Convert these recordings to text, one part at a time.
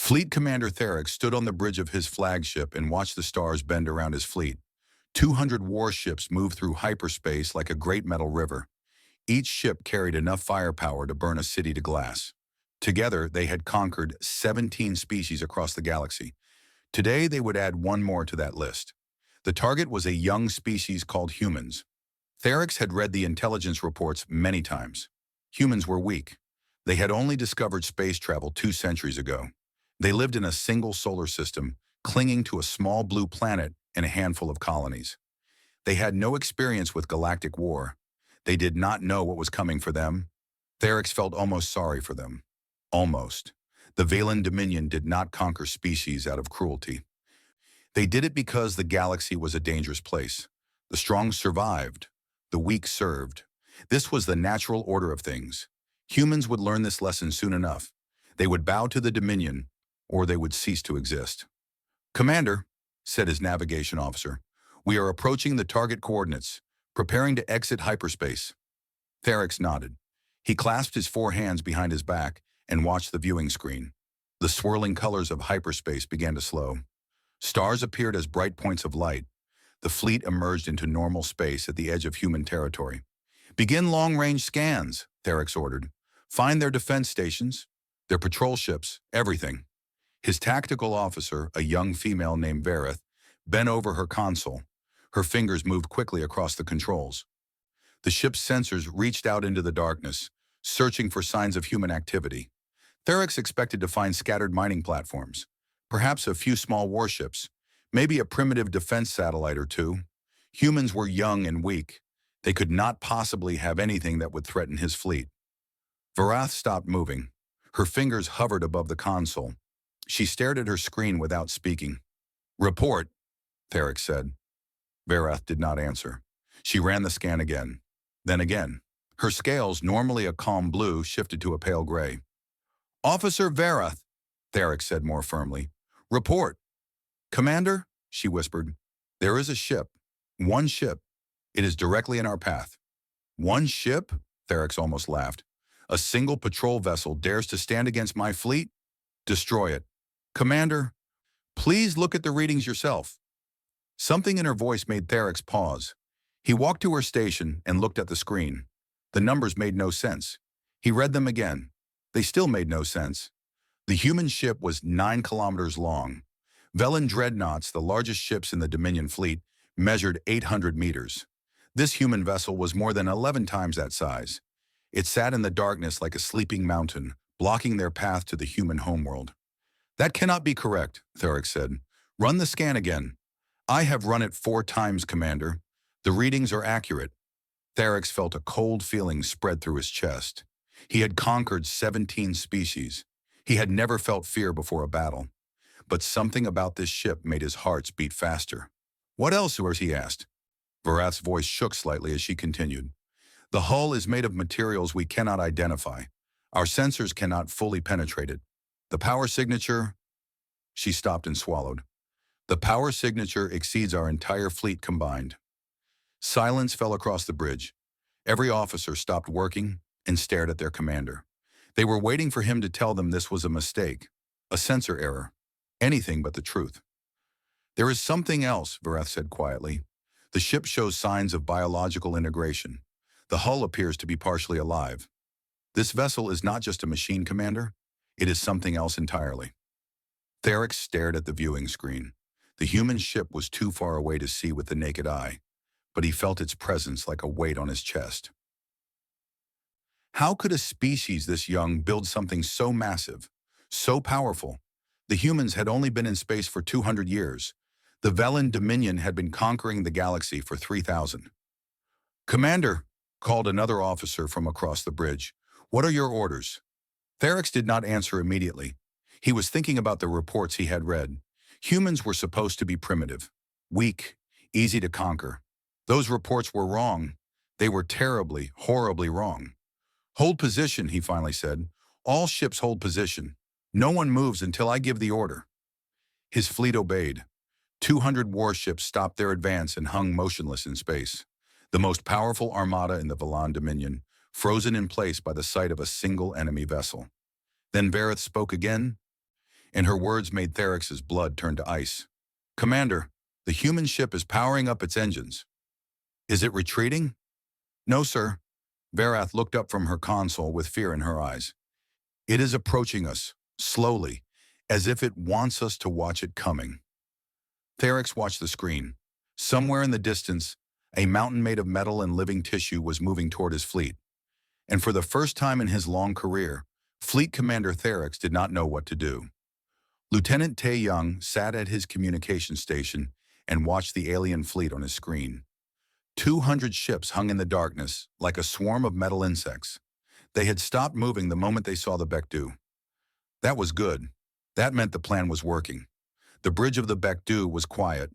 Fleet Commander Therex stood on the bridge of his flagship and watched the stars bend around his fleet. 200 warships moved through hyperspace like a great metal river. Each ship carried enough firepower to burn a city to glass. Together, they had conquered 17 species across the galaxy. Today, they would add one more to that list. The target was a young species called humans. Therex had read the intelligence reports many times. Humans were weak. They had only discovered space travel 2 centuries ago. They lived in a single solar system, clinging to a small blue planet and a handful of colonies. They had no experience with Galactic War. They did not know what was coming for them. Therex felt almost sorry for them. Almost. The Valen Dominion did not conquer species out of cruelty. They did it because the galaxy was a dangerous place. The strong survived. The weak served. This was the natural order of things. Humans would learn this lesson soon enough. They would bow to the Dominion, or they would cease to exist. "Commander," said his navigation officer, "we are approaching the target coordinates, preparing to exit hyperspace." Therex nodded. He clasped his 4 hands behind his back and watched the viewing screen. The swirling colors of hyperspace began to slow. Stars appeared as bright points of light. The fleet emerged into normal space at the edge of human territory. "Begin long-range scans," Therex ordered. "Find their defense stations, their patrol ships, everything." His tactical officer, a young female named Verith, bent over her console. Her fingers moved quickly across the controls. The ship's sensors reached out into the darkness, searching for signs of human activity. Therex expected to find scattered mining platforms, perhaps a few small warships, maybe a primitive defense satellite or two. Humans were young and weak. They could not possibly have anything that would threaten his fleet. Varath stopped moving. Her fingers hovered above the console. She stared at her screen without speaking. "Report," Therex said. Varath did not answer. She ran the scan again, then again. Her scales, normally a calm blue, shifted to a pale gray. "Officer Varath," Therex said more firmly. "Report." "Commander," she whispered, "there is a ship. One ship. It is directly in our path." "One ship?" Therex almost laughed. "A single patrol vessel dares to stand against my fleet? Destroy it." "Commander, please look at the readings yourself." Something in her voice made Therex pause. He walked to her station and looked at the screen. The numbers made no sense. He read them again. They still made no sense. The human ship was 9 kilometers long. Velen dreadnoughts, the largest ships in the Dominion fleet, measured 800 meters. This human vessel was more than 11 times that size. It sat in the darkness like a sleeping mountain, blocking their path to the human homeworld. "That cannot be correct," Therex said. "Run the scan again." "I have run it 4 times, Commander. The readings are accurate." Therex felt a cold feeling spread through his chest. He had conquered 17 species. He had never felt fear before a battle. But something about this ship made his heart beat faster. "What else?" he asked. Varath's voice shook slightly as she continued. "The hull is made of materials we cannot identify. Our sensors cannot fully penetrate it. The power signature—" She stopped and swallowed. "The power signature exceeds our entire fleet combined." Silence fell across the bridge. Every officer stopped working and stared at their commander. They were waiting for him to tell them this was a mistake, a sensor error, anything but the truth. "There is something else," Varath said quietly. "The ship shows signs of biological integration. The hull appears to be partially alive. This vessel is not just a machine, Commander. It is something else entirely." Therex stared at the viewing screen. The human ship was too far away to see with the naked eye, but he felt its presence like a weight on his chest. How could a species this young build something so massive, so powerful? The humans had only been in space for 200 years. The Velen Dominion had been conquering the galaxy for 3,000. "Commander," called another officer from across the bridge, "what are your orders?" Therex did not answer immediately. He was thinking about the reports he had read. Humans were supposed to be primitive, weak, easy to conquer. Those reports were wrong. They were terribly, horribly wrong. "Hold position," he finally said. "All ships hold position. No one moves until I give the order." His fleet obeyed. 200 warships stopped their advance and hung motionless in space. The most powerful armada in the Velen Dominion, frozen in place by the sight of a single enemy vessel. Then Varath spoke again. and her words made Therix's blood turn to ice. "Commander, the human ship is powering up its engines. Is it retreating?" "No, sir." Varath looked up from her console with fear in her eyes. "It is approaching us, slowly, as if it wants us to watch it coming." Therix watched the screen. Somewhere in the distance, a mountain made of metal and living tissue was moving toward his fleet. And for the first time in his long career, Fleet Commander Therix did not know what to do. Lieutenant Tae Young sat at his communication station and watched the alien fleet on his screen. 200 ships hung in the darkness, like a swarm of metal insects. They had stopped moving the moment they saw the Bekdu. That was good. That meant the plan was working. The bridge of the Bekdu was quiet.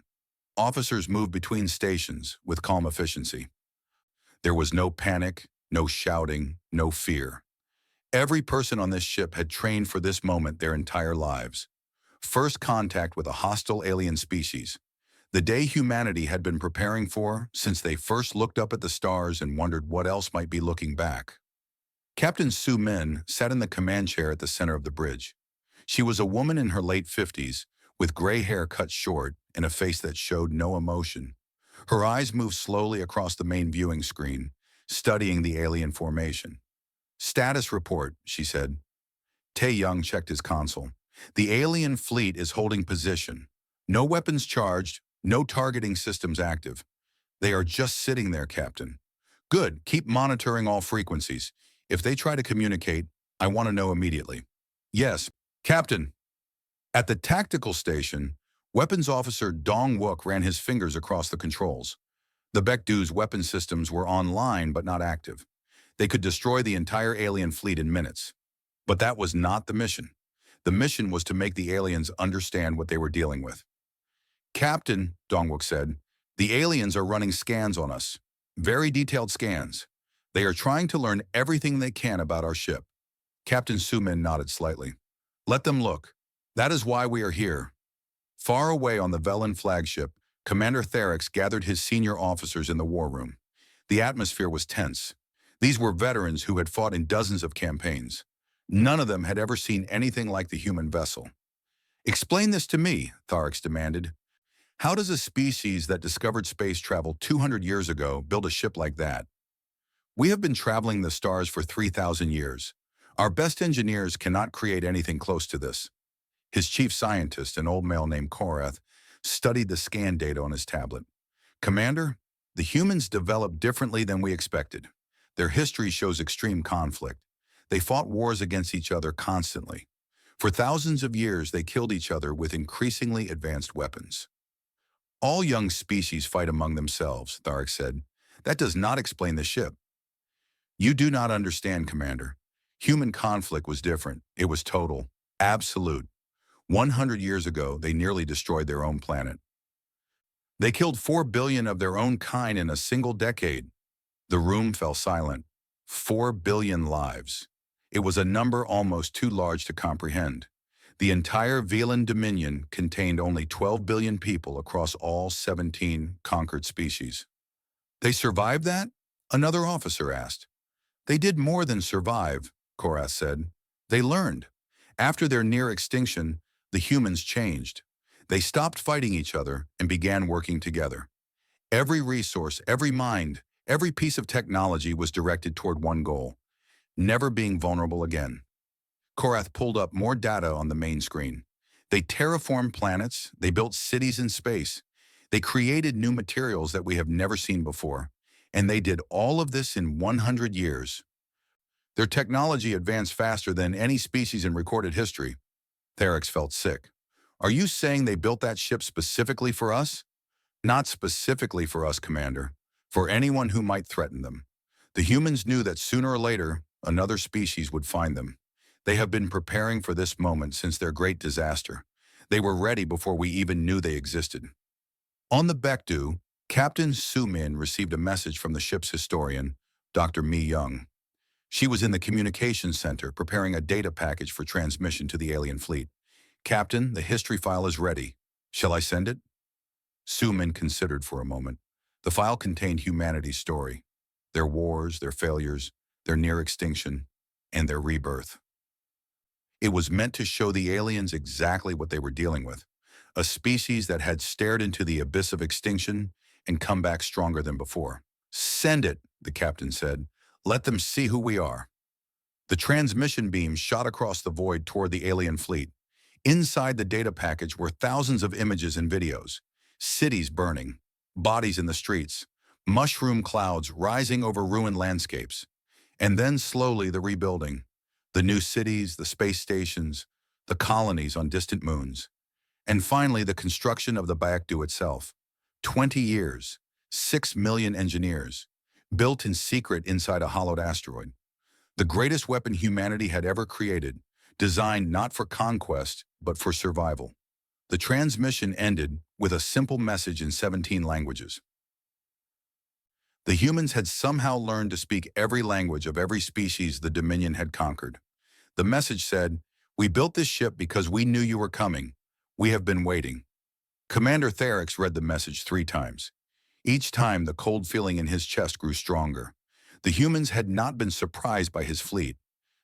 Officers moved between stations with calm efficiency. There was no panic, no shouting, no fear. Every person on this ship had trained for this moment their entire lives. First contact with a hostile alien species. The day humanity had been preparing for since they first looked up at the stars and wondered what else might be looking back. Captain Su Min sat in the command chair at the center of the bridge. She was a woman in her late 50s, with gray hair cut short and a face that showed no emotion. Her eyes moved slowly across the main viewing screen, studying the alien formation. "Status report," she said. Tae Young checked his console. "The alien fleet is holding position. No weapons charged, no targeting systems active. They are just sitting there, Captain." "Good, keep monitoring all frequencies. If they try to communicate, I want to know immediately." "Yes, Captain." At the tactical station, Weapons Officer Dong Wook ran his fingers across the controls. The Bekdu's weapon systems were online but not active. They could destroy the entire alien fleet in minutes. But that was not the mission. The mission was to make the aliens understand what they were dealing with. "Captain," Dongwook said, "the aliens are running scans on us. Very detailed scans. They are trying to learn everything they can about our ship." Captain Sumin nodded slightly. "Let them look. That is why we are here." Far away on the Velen flagship, Commander Therix gathered his senior officers in the war room. The atmosphere was tense. These were veterans who had fought in dozens of campaigns. None of them had ever seen anything like the human vessel. "Explain this to me," Tharix demanded. "How does a species that discovered space travel 200 years ago build a ship like that? We have been traveling the stars for 3,000 years. Our best engineers cannot create anything close to this." His chief scientist, an old male named Korath, studied the scan data on his tablet. "Commander, the humans developed differently than we expected. Their history shows extreme conflict. They fought wars against each other constantly. For thousands of years, they killed each other with increasingly advanced weapons." "All young species fight among themselves," Tharix said. "That does not explain the ship." "You do not understand, Commander. Human conflict was different. It was total, absolute. 100 years ago, they nearly destroyed their own planet. They killed 4 billion of their own kind in a single decade." The room fell silent. 4 billion lives. It was a number almost too large to comprehend. The entire Velan Dominion contained only 12 billion people across all 17 conquered species. "They survived that?" another officer asked. "They did more than survive," Korath said. "They learned. After their near extinction, the humans changed. They stopped fighting each other and began working together. Every resource, every mind, every piece of technology was directed toward one goal: never being vulnerable again." Korath pulled up more data on the main screen. "They terraformed planets, they built cities in space, they created new materials that we have never seen before, and they did all of this in 100 years. Their technology advanced faster than any species in recorded history." Therix felt sick. "Are you saying they built that ship specifically for us?" "Not specifically for us, Commander. For anyone who might threaten them. The humans knew that sooner or later, another species would find them. They have been preparing for this moment since their great disaster. They were ready before we even knew they existed." On the Bekdu, Captain Su Min received a message from the ship's historian, Dr. Mi Young. She was in the communications center preparing a data package for transmission to the alien fleet. "Captain, the history file is ready. Shall I send it?" Su Min considered for a moment. The file contained humanity's story, their wars, their failures, their near extinction, and their rebirth. It was meant to show the aliens exactly what they were dealing with. A species that had stared into the abyss of extinction and come back stronger than before. "Send it," the captain said. "Let them see who we are." The transmission beam shot across the void toward the alien fleet. Inside the data package were thousands of images and videos. Cities burning, bodies in the streets, mushroom clouds rising over ruined landscapes. And then slowly the rebuilding. The new cities, the space stations, the colonies on distant moons. And finally the construction of the Baekdu itself. 20 years, 6 million engineers, built in secret inside a hollowed asteroid. The greatest weapon humanity had ever created, designed not for conquest, but for survival. The transmission ended with a simple message in 17 languages. The humans had somehow learned to speak every language of every species the Dominion had conquered. The message said, "We built this ship because we knew you were coming. We have been waiting." Commander Therix read the message 3 times. Each time, the cold feeling in his chest grew stronger. The humans had not been surprised by his fleet.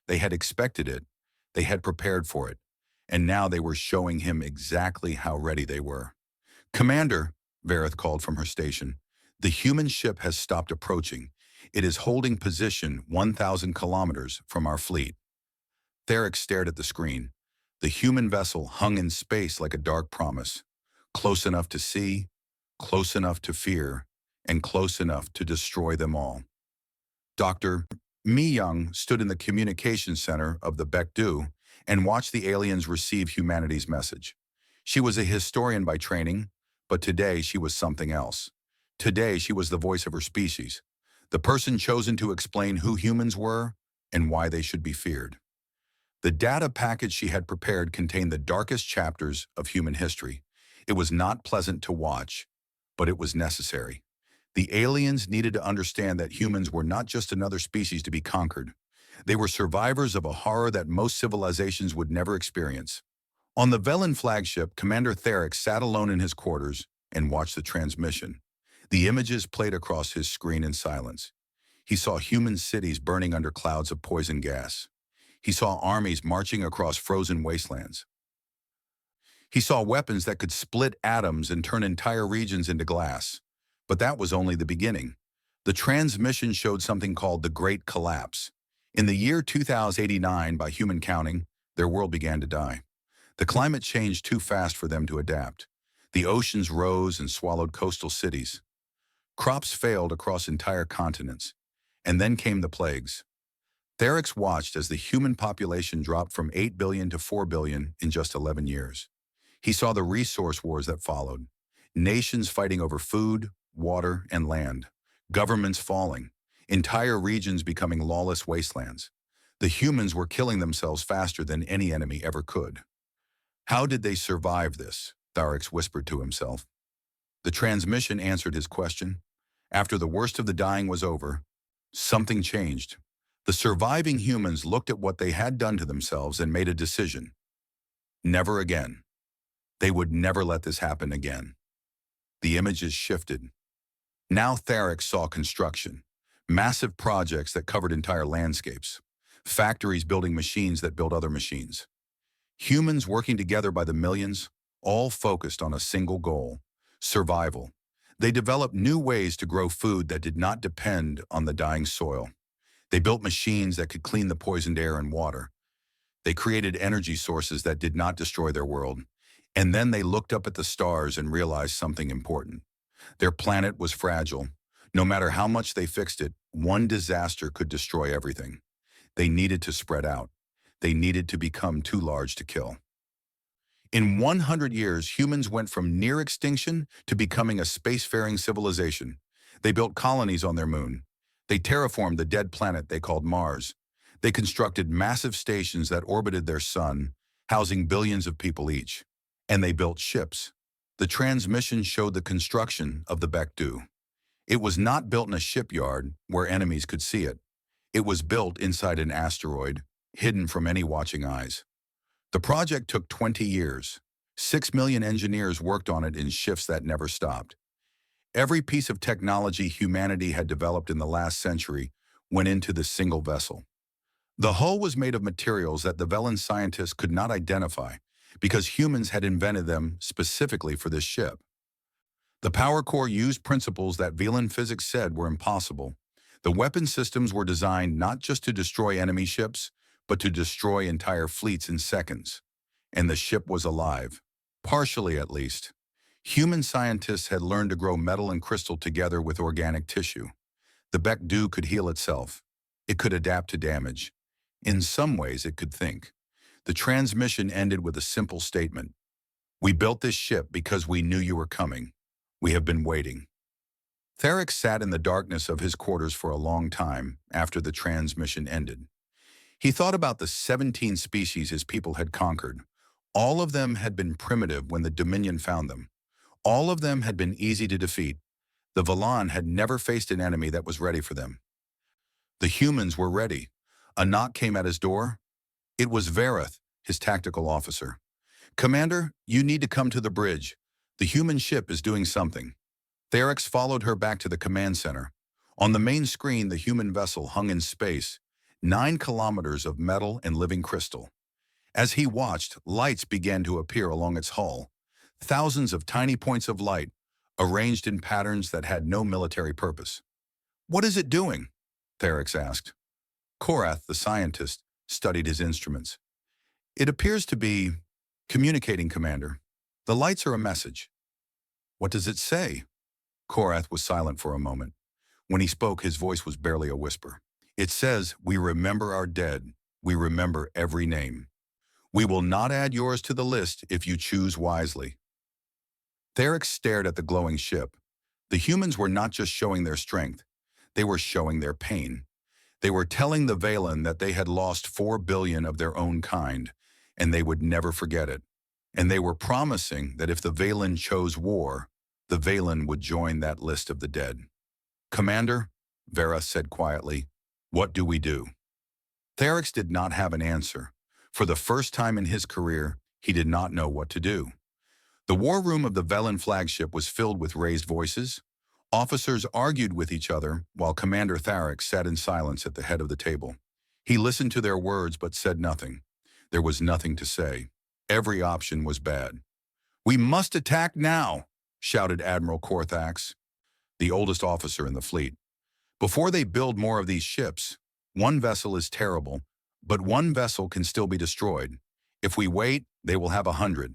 They had expected it. They had prepared for it. And now they were showing him exactly how ready they were. "Commander," Vareth called from her station, "the human ship has stopped approaching. It is holding position 1,000 kilometers from our fleet." Therix stared at the screen. The human vessel hung in space like a dark promise. Close enough to see, close enough to fear, and close enough to destroy them all. Dr. Mi Young stood in the communications center of the Baekdu and watched the aliens receive humanity's message. She was a historian by training, but today she was something else. Today she was the voice of her species, the person chosen to explain who humans were and why they should be feared. The data package she had prepared contained the darkest chapters of human history. It was not pleasant to watch, but it was necessary. The aliens needed to understand that humans were not just another species to be conquered. They were survivors of a horror that most civilizations would never experience. On the Velen flagship, Commander Therix sat alone in his quarters and watched the transmission. The images played across his screen in silence. He saw human cities burning under clouds of poison gas. He saw armies marching across frozen wastelands. He saw weapons that could split atoms and turn entire regions into glass. But that was only the beginning. The transmission showed something called the Great Collapse. In the year 2089, by human counting, their world began to die. The climate changed too fast for them to adapt. The oceans rose and swallowed coastal cities. Crops failed across entire continents. And then came the plagues. Therix watched as the human population dropped from 8 billion to 4 billion in just 11 years. He saw the resource wars that followed. Nations fighting over food, water, and land. Governments falling. Entire regions becoming lawless wastelands. The humans were killing themselves faster than any enemy ever could. How did they survive this? Therix whispered to himself. The transmission answered his question. After the worst of the dying was over, something changed. The surviving humans looked at what they had done to themselves and made a decision. Never again. They would never let this happen again. The images shifted. Now Therix saw construction. Massive projects that covered entire landscapes. Factories building machines that built other machines. Humans working together by the millions, all focused on a single goal: survival. They developed new ways to grow food that did not depend on the dying soil. They built machines that could clean the poisoned air and water. They created energy sources that did not destroy their world. And then they looked up at the stars and realized something important. Their planet was fragile. No matter how much they fixed it, one disaster could destroy everything. They needed to spread out. They needed to become too large to kill. In 100 years, humans went from near extinction to becoming a spacefaring civilization. They built colonies on their moon. They terraformed the dead planet they called Mars. They constructed massive stations that orbited their sun, housing billions of people each. And they built ships. The transmission showed the construction of the Baekdu. It was not built in a shipyard where enemies could see it. It was built inside an asteroid, hidden from any watching eyes. The project took 20 years. 6 million engineers worked on it in shifts that never stopped. Every piece of technology humanity had developed in the last century went into this single vessel. The hull was made of materials that the Velen scientists could not identify because humans had invented them specifically for this ship. The power core used principles that Velen physics said were impossible. The weapon systems were designed not just to destroy enemy ships, but to destroy entire fleets in seconds. And the ship was alive. Partially, at least. Human scientists had learned to grow metal and crystal together with organic tissue. The Bekdu could heal itself. It could adapt to damage. In some ways, it could think. The transmission ended with a simple statement. "We built this ship because we knew you were coming. We have been waiting." Theric sat in the darkness of his quarters for a long time after the transmission ended. He thought about the 17 species his people had conquered. All of them had been primitive when the Dominion found them. All of them had been easy to defeat. The Valan had never faced an enemy that was ready for them. The humans were ready. A knock came at his door. It was Vareth, his tactical officer. "Commander, you need to come to the bridge. The human ship is doing something." Theric followed her back to the command center. On the main screen, the human vessel hung in space, 9 kilometers of metal and living crystal. As he watched, lights began to appear along its hull. Thousands of tiny points of light, arranged in patterns that had no military purpose. "What is it doing?" Theric asked. Korath, the scientist, studied his instruments. "It appears to be communicating, Commander. The lights are a message." "What does it say?" Korath was silent for a moment. When he spoke, his voice was barely a whisper. "It says, we remember our dead. We remember every name. We will not add yours to the list if you choose wisely." Theric stared at the glowing ship. The humans were not just showing their strength. They were showing their pain. They were telling the Valen that they had lost 4 billion of their own kind, and they would never forget it. And they were promising that if the Valen chose war, the Valen would join that list of the dead. "Commander," Vera said quietly, "what do we do?" Theric did not have an answer. For the first time in his career, he did not know what to do. The war room of the Velen flagship was filled with raised voices. Officers argued with each other, while Commander Theric sat in silence at the head of the table. He listened to their words but said nothing. There was nothing to say. Every option was bad. "We must attack now," shouted Admiral Korthax, the oldest officer in the fleet. "Before they build more of these ships, one vessel is terrible, but one vessel can still be destroyed. If we wait, they will have 100.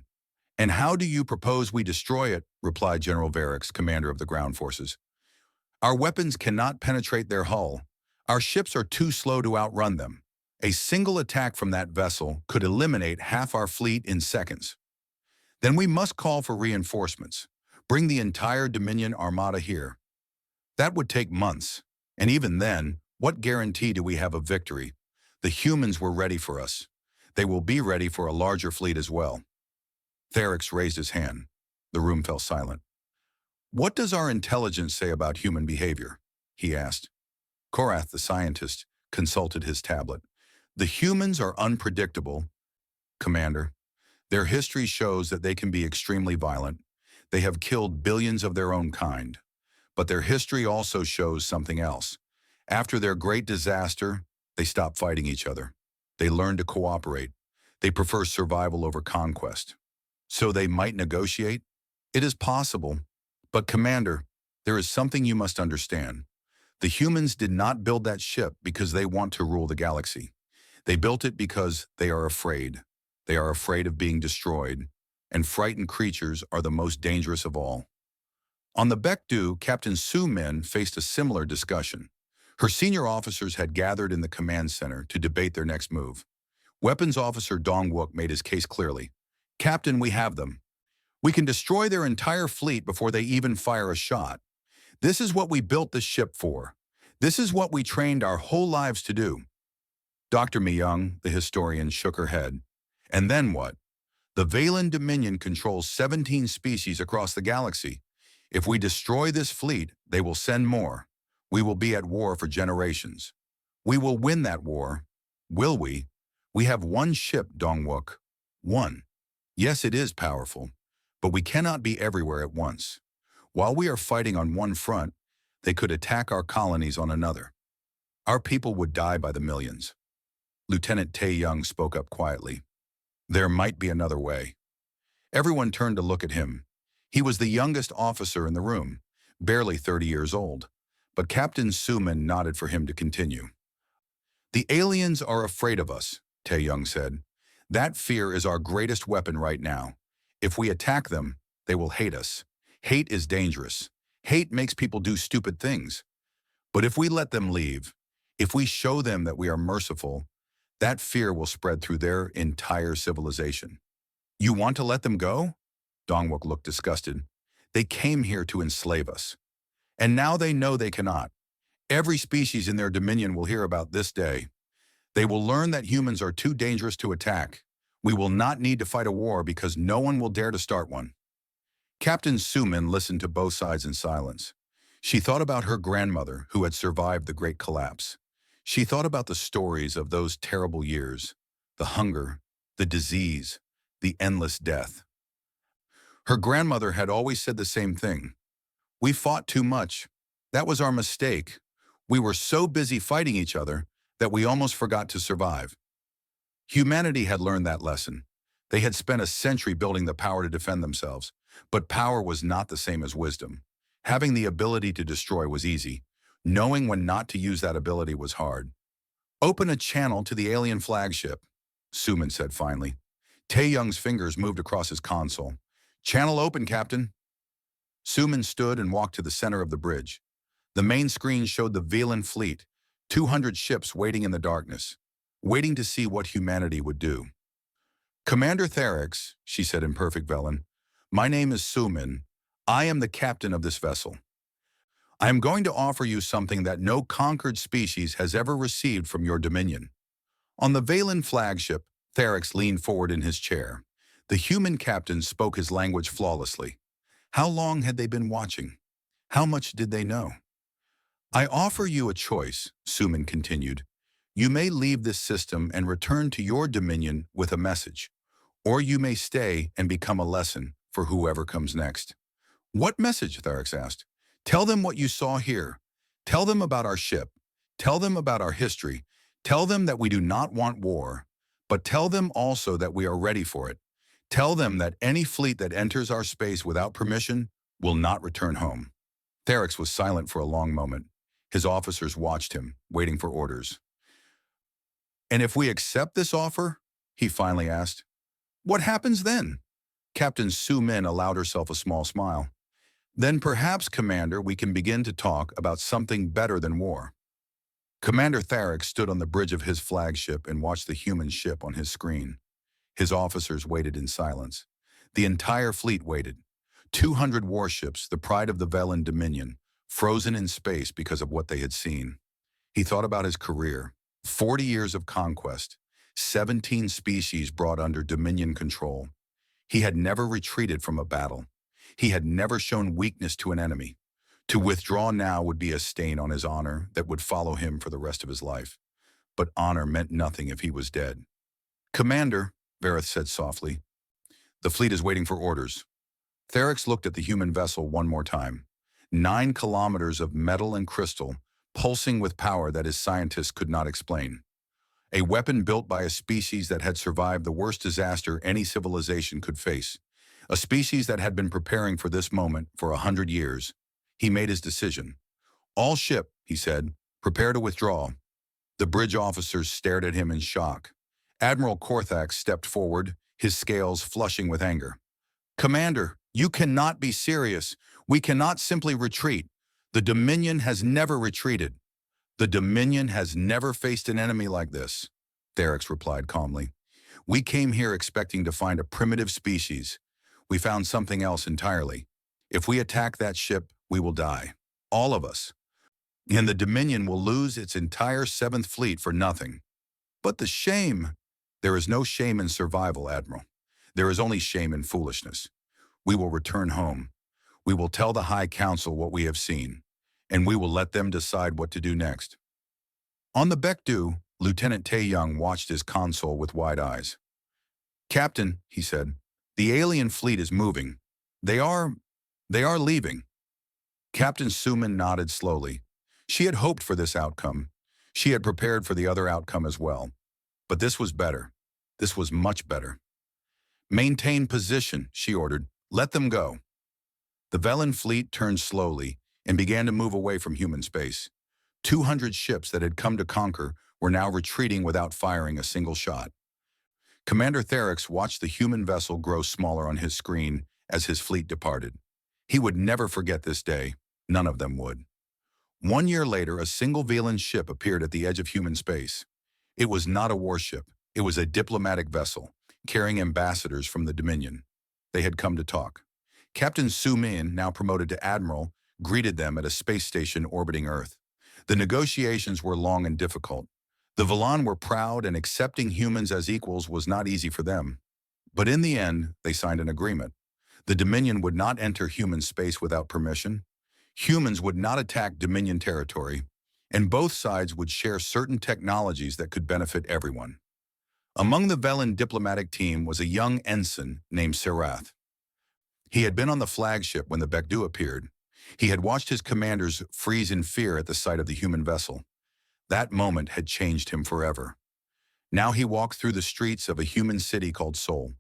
"And how do you propose we destroy it?" replied General Varix, commander of the ground forces. "Our weapons cannot penetrate their hull. Our ships are too slow to outrun them. A single attack from that vessel could eliminate half our fleet in seconds. Then we must call for reinforcements. Bring the entire Dominion armada here. That would take months. And even then, what guarantee do we have of victory? The humans were ready for us. They will be ready for a larger fleet as well." Theric raised his hand. The room fell silent. "What does our intelligence say about human behavior?" he asked. Korath, the scientist, consulted his tablet. "The humans are unpredictable, Commander. Their history shows that they can be extremely violent. They have killed billions of their own kind. But their history also shows something else. After their great disaster, they stopped fighting each other. They learned to cooperate. They prefer survival over conquest. So they might negotiate? It is possible. But Commander, there is something you must understand. The humans did not build that ship because they want to rule the galaxy. They built it because they are afraid. They are afraid of being destroyed. And frightened creatures are the most dangerous of all." On the Bekdu, Captain Su Min faced a similar discussion. Her senior officers had gathered in the command center to debate their next move. Weapons Officer Dong Wook made his case clearly. "Captain, we have them. We can destroy their entire fleet before they even fire a shot. This is what we built this ship for. This is what we trained our whole lives to do." Dr. Myung, the historian, shook her head. "And then what? The Valen Dominion controls 17 species across the galaxy. If we destroy this fleet, they will send more. We will be at war for generations. We will win that war. Will we? We have one ship, Dongwook. One. Yes, it is powerful, but we cannot be everywhere at once. While we are fighting on one front, they could attack our colonies on another. Our people would die by the millions." Lieutenant Tae-young spoke up quietly. There might be another way. Everyone turned to look at him. He was the youngest officer in the room, barely 30 years old, but Captain Suman nodded for him to continue. The aliens are afraid of us, Tae-young said. That fear is our greatest weapon right now. If we attack them, they will hate us. Hate is dangerous. Hate makes people do stupid things. But if we let them leave, if we show them that we are merciful, that fear will spread through their entire civilization. You want to let them go? Dongwook looked disgusted. They came here to enslave us. And now they know they cannot. Every species in their dominion will hear about this day. They will learn that humans are too dangerous to attack. We will not need to fight a war because no one will dare to start one. Captain Suman listened to both sides in silence. She thought about her grandmother who had survived the Great Collapse. She thought about the stories of those terrible years, the hunger, the disease, the endless death. Her grandmother had always said the same thing. We fought too much. That was our mistake. We were so busy fighting each other that we almost forgot to survive. Humanity had learned that lesson. They had spent a century building the power to defend themselves, but power was not the same as wisdom. Having the ability to destroy was easy. Knowing when not to use that ability was hard. Open a channel to the alien flagship, Suman said finally. Tae-young's fingers moved across his console. Channel open, Captain. Suman stood and walked to the center of the bridge. The main screen showed the Velan fleet, 200 ships waiting in the darkness, waiting to see what humanity would do. Commander Therix, she said in perfect Velan, my name is Suman. I am the captain of this vessel. I am going to offer you something that no conquered species has ever received from your dominion. On the Velan flagship, Therix leaned forward in his chair. The human captain spoke his language flawlessly. How long had they been watching? How much did they know? I offer you a choice, Suman continued. You may leave this system and return to your dominion with a message, or you may stay and become a lesson for whoever comes next. What message? Therix asked. Tell them what you saw here. Tell them about our ship. Tell them about our history. Tell them that we do not want war, but tell them also that we are ready for it. Tell them that any fleet that enters our space without permission will not return home. Therix was silent for a long moment. His officers watched him, waiting for orders. And if we accept this offer? He finally asked. What happens then? Captain Suman allowed herself a small smile. Then perhaps, Commander, we can begin to talk about something better than war. Commander Therix stood on the bridge of his flagship and watched the human ship on his screen. His officers waited in silence. The entire fleet waited. 200 warships, the pride of the Velan Dominion, frozen in space because of what they had seen. He thought about his career, 40 years of conquest, 17 species brought under Dominion control. He had never retreated from a battle. He had never shown weakness to an enemy. To withdraw now would be a stain on his honor that would follow him for the rest of his life. But honor meant nothing if he was dead. Commander, Vareth said softly, the fleet is waiting for orders. Therix looked at the human vessel one more time. 9 kilometers of metal and crystal, pulsing with power that his scientists could not explain. A weapon built by a species that had survived the worst disaster any civilization could face. A species that had been preparing for this moment for 100 years. He made his decision. All ship, he said, prepare to withdraw. The bridge officers stared at him in shock. Admiral Korthax stepped forward, his scales flushing with anger. Commander, you cannot be serious. We cannot simply retreat. The Dominion has never retreated. The Dominion has never faced an enemy like this, Therix replied calmly. We came here expecting to find a primitive species. We found something else entirely. If we attack that ship, we will die. All of us. And the Dominion will lose its entire 7th fleet for nothing. But the shame. There is no shame in survival, Admiral. There is only shame in foolishness. We will return home. We will tell the High Council what we have seen, and we will let them decide what to do next. On the Baekdu, Lieutenant Tae-young watched his console with wide eyes. Captain, he said, the alien fleet is moving. They are leaving. Captain Suman nodded slowly. She had hoped for this outcome. She had prepared for the other outcome as well. But this was better. This was much better. Maintain position, she ordered. Let them go. The Velen fleet turned slowly and began to move away from human space. 200 ships that had come to conquer were now retreating without firing a single shot. Commander Therix watched the human vessel grow smaller on his screen as his fleet departed. He would never forget this day. None of them would. 1 year later, a single Velen ship appeared at the edge of human space. It was not a warship. It was a diplomatic vessel, carrying ambassadors from the Dominion. They had come to talk. Captain Su Min, now promoted to admiral, greeted them at a space station orbiting Earth. The negotiations were long and difficult. The Velen were proud, and accepting humans as equals was not easy for them. But in the end, they signed an agreement. The Dominion would not enter human space without permission. Humans would not attack Dominion territory, and both sides would share certain technologies that could benefit everyone. Among the Velen diplomatic team was a young ensign named Serath. He had been on the flagship when the Bekdu appeared. He had watched his commanders freeze in fear at the sight of the human vessel. That moment had changed him forever. Now he walked through the streets of a human city called Seoul.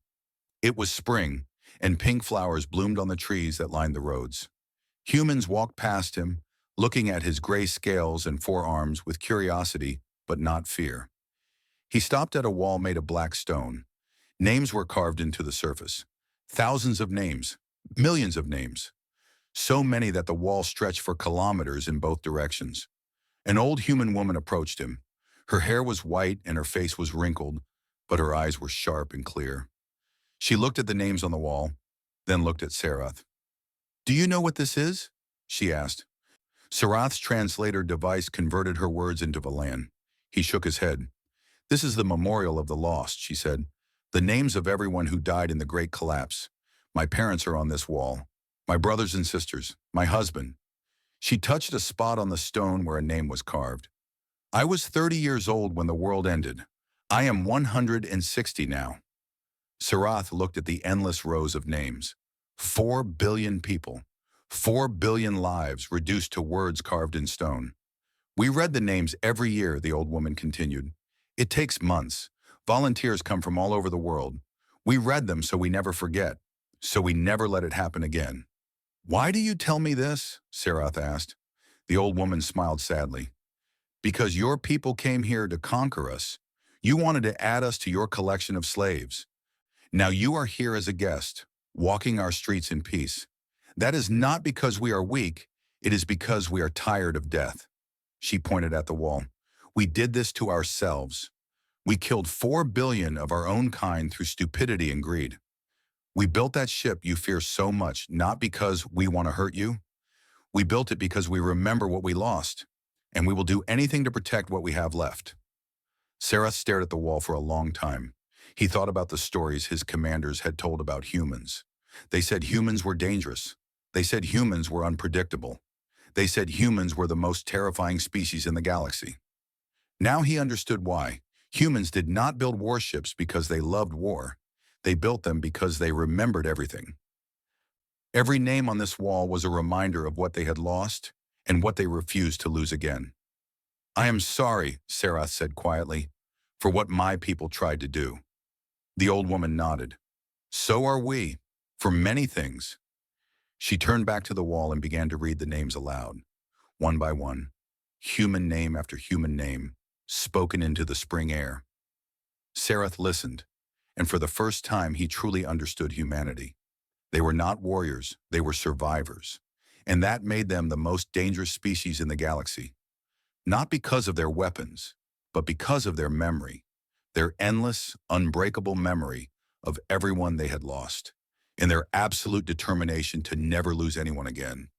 It was spring, and pink flowers bloomed on the trees that lined the roads. Humans walked past him, looking at his gray scales and forearms with curiosity, but not fear. He stopped at a wall made of black stone. Names were carved into the surface. Thousands of names, millions of names. So many that the wall stretched for kilometers in both directions. An old human woman approached him. Her hair was white and her face was wrinkled, but her eyes were sharp and clear. She looked at the names on the wall, then looked at Serath. "Do you know what this is?" she asked. Serath's translator device converted her words into Velen. He shook his head. "This is the memorial of the lost," she said. "The names of everyone who died in the Great Collapse. My parents are on this wall. My brothers and sisters. My husband." She touched a spot on the stone where a name was carved. "I was 30 years old when the world ended. I am 160 now." Serath looked at the endless rows of names. 4 billion people. 4 billion lives reduced to words carved in stone. "We read the names every year," the old woman continued. "It takes months. Volunteers come from all over the world. We read them so we never forget, so we never let it happen again." "Why do you tell me this?" Serath asked. The old woman smiled sadly. "Because your people came here to conquer us. You wanted to add us to your collection of slaves. Now you are here as a guest, walking our streets in peace. That is not because we are weak, it is because we are tired of death." She pointed at the wall. "We did this to ourselves. We killed 4 billion of our own kind through stupidity and greed. We built that ship you fear so much, not because we want to hurt you. We built it because we remember what we lost, and we will do anything to protect what we have left." Serath stared at the wall for a long time. He thought about the stories his commanders had told about humans. They said humans were dangerous. They said humans were unpredictable. They said humans were the most terrifying species in the galaxy. Now he understood why. Humans did not build warships because they loved war. They built them because they remembered everything. Every name on this wall was a reminder of what they had lost and what they refused to lose again. "I am sorry," Serath said quietly, "for what my people tried to do." The old woman nodded. "So are we, for many things." She turned back to the wall and began to read the names aloud, one by one, human name after human name, spoken into the spring air. Serath listened, and for the first time he truly understood humanity. They were not warriors, they were survivors, and that made them the most dangerous species in the galaxy. Not because of their weapons, but because of their memory, their endless, unbreakable memory of everyone they had lost, and their absolute determination to never lose anyone again.